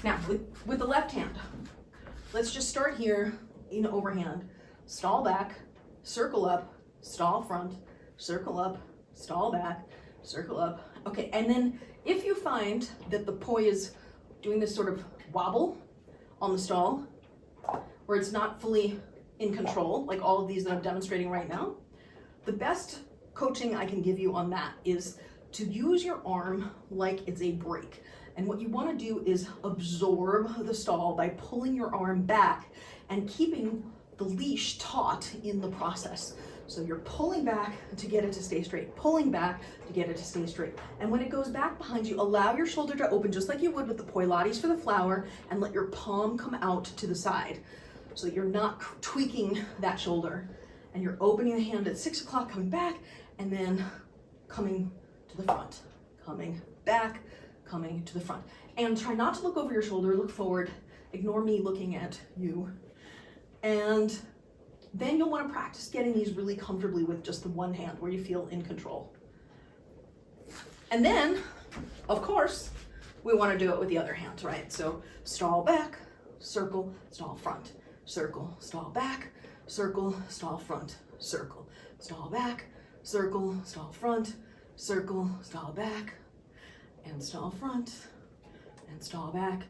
Now, with the left hand, let's just start here in overhand. Stall back, circle up, stall front, circle up, stall back, circle up. Okay, and then if you find that the poi is doing this sort of wobble on the stall, where it's not fully in control, like all of these that I'm demonstrating right now, the best coaching I can give you on that is to use your arm like it's a brake. And what you want to do is absorb the stall by pulling your arm back and keeping the leash taut in the process. So you're pulling back to get it to stay straight, pulling back to get it to stay straight. And when it goes back behind you, allow your shoulder to open just like you would with the poi lattes for the flower, and let your palm come out to the side so that you're not tweaking that shoulder. And you're opening the hand at 6 o'clock, coming back, and then coming to the front, coming back, coming to the front. And try not to look over your shoulder, look forward, ignore me looking at you. And then you'll want to practice getting these really comfortably with just the one hand where you feel in control. And then, of course, we want to do it with the other hand, right? So stall back, circle, stall front, circle, stall back, circle, stall front, circle, stall back, circle, stall front, circle, stall back, and stall front, and stall back.